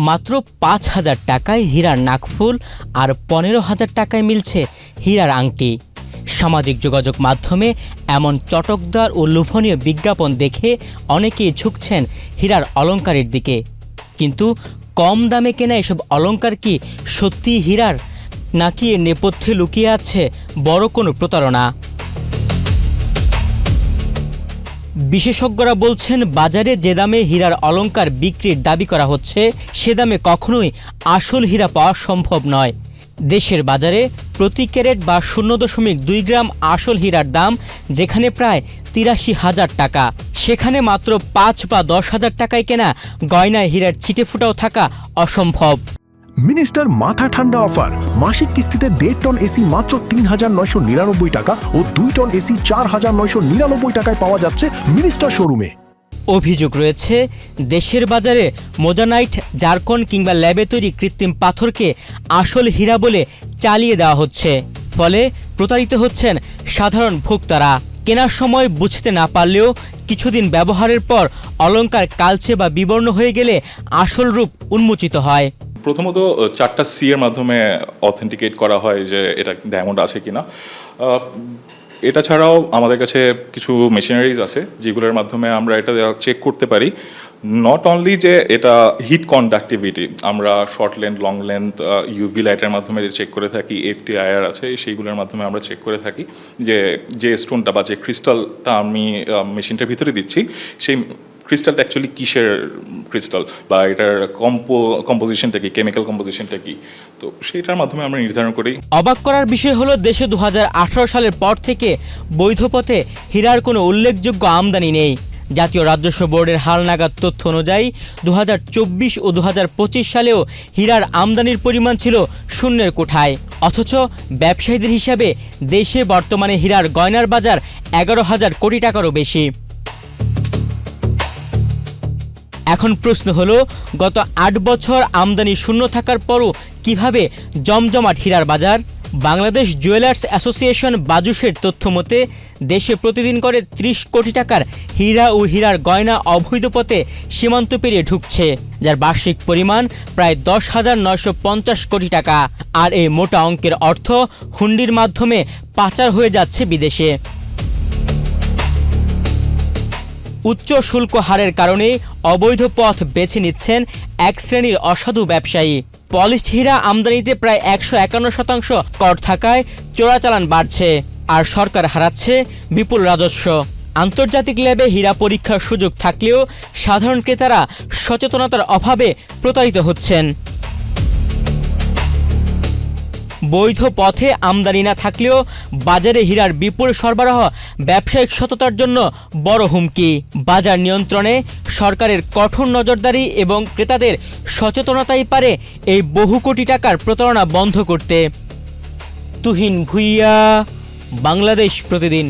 মাত্র ৫,০০০ টাকায় হীরার নাকফুল আর ১৫,০০০ টাকায় মিলছে হীরার আংটি। সামাজিক যোগাযোগ মাধ্যমে এমন চটকদার ও লোভনীয় বিজ্ঞাপন দেখে অনেকেই ঝুঁকছেন হীরার অলংকারের দিকে। কিন্তু কম দামে কেনা এসব অলংকার কি সত্যিই হীরার, নাকি এর নেপথ্যে লুকিয়ে আছে বড় কোনো প্রতারণা? বিশেষজ্ঞরা বলছেন, বাজারে যে দামে হীরার অলংকার বিক্রির দাবি করা হচ্ছে সে দামে কখনোই আসল হীরা পাওয়া সম্ভব নয়। দেশের বাজারে প্রতি ক্যারেট বা ০.২ গ্রাম আসল হীরার দাম যেখানে প্রায় ৮৩,০০০ টাকা, সেখানে মাত্র ৫ বা ১০,০০০ টাকায় কেনা গয়নায় হীরার ছিটেফোঁটাও থাকা অসম্ভব। মিনিস্টার মাথা ঠান্ডা অফার, মাসিক কিস্তিতে ১.৫ টন এসি মাত্র ৩,৯৯৯ টাকা ও ২ টন এসি ৪,৯৯৯ টাকায় পাওয়া যাচ্ছে মিনিস্টার শোরুমে। অভিযোগ রয়েছে, দেশের বাজারে মোজানাইট, জারকন কিংবা ল্যাবে তৈরি কৃত্রিম পাথরকে আসল হীরা বলে চালিয়ে দেওয়া হচ্ছে। ফলে প্রতারিত হচ্ছেন সাধারণ ভোক্তারা। কেনার সময় বুঝতে না পারলেও কিছুদিন ব্যবহারের পর অলংকার কালচে বা বিবর্ণ হয়ে গেলে আসল রূপ উন্মোচিত হয়। প্রথমত 4টা সি এর মাধ্যমে অথেন্টিকেট করা হয় যে এটা ডায়মন্ড আছে কিনা। এটা ছাড়াও আমাদের কাছে কিছু মেশিনারিজ আছে যেগুলোর মাধ্যমে আমরা এটা চেক করতে পারি। নট অনলি যে এটা হিট কন্ডাক্টিভিটি, আমরা short length, long length, UV লাইটের মাধ্যমে চেক করে থাকি, FTIR আছে, সেইগুলোর মাধ্যমে আমরা চেক করে থাকি যে স্টোনটা বা যে ক্রিস্টালটা আমি মেশিনটার ভিতরে দিচ্ছি সেই ক্রিস্টালটা অ্যাকচুয়ালি কিসের ক্রিস্টাল বা এটার কম্পোজিশনটা কি, কেমিক্যাল কম্পোজিশনটা কি, তো সেইটার মাধ্যমে আমরা নির্ধারণ করি। অবাক করার বিষয় হলো, দেশে ২০১৮ সালের পর থেকে বৈধ পথে হীরার কোনো উল্লেখযোগ্য আমদানি নেই। জাতীয় রাজস্ব বোর্ডের হালনাগাদ তথ্য অনুযায়ী ২০২৪ ও ২০২৫ সালেও হীরার আমদানির পরিমাণ ছিল শূন্যের কোঠায়। অথচ ব্যবসায়ীদের হিসাবে দেশে বর্তমানে হীরার গয়নার বাজার ১১,০০০ কোটি টাকারও বেশি। এখন প্রশ্ন হলো, গত ৮ বছর আমদানি শূন্য থাকার পরও কিভাবে জমজমাট হীরার বাজার? বাংলাদেশ জুয়েলার্স অ্যাসোসিয়েশন বাজুসের তথ্য মতে দেশে প্রতিদিন করে ৩০ কোটি টাকার হীরা ও হীরার গয়না অবৈধ পথে সীমান্ত পেরিয়ে ঢুকছে, যার বার্ষিক পরিমাণ প্রায় ১০,৯৫০ কোটি টাকা। আর এই মোটা অঙ্কের অর্থ হুন্ডির মাধ্যমে পাচার হয়ে যাচ্ছে বিদেশে। উচ্চ শুল্ক হারের কারণে অবৈধ পথ বেছে নিচ্ছেন এক শ্রেণীর অসাধু ব্যবসায়ী। পলিশড হীরা আমদানিতে প্রায় ১৫১% কর থাকায় চোরাচালান বাড়ছে, আর সরকার হারাচ্ছে বিপুল রাজস্ব। আন্তর্জাতিক ল্যাবে হীরা পরীক্ষার সুযোগ থাকলেও সাধারণ ক্রেতারা সচেতনতার অভাবে প্রতারিত হচ্ছেন। বৈধ পথে আমদানি না থাকলেও বাজারে হীরার বিপুল সরবরাহ ব্যবসায়িক সততার জন্য বড় হুমকি। বাজার নিয়ন্ত্রণে সরকারের কঠোর নজরদারি এবং ক্রেতাদের সচেতনতাই পারে এই বহু কোটি টাকার প্রতারণা বন্ধ করতে। তুহিন ভুইয়া, বাংলাদেশ প্রতিদিন।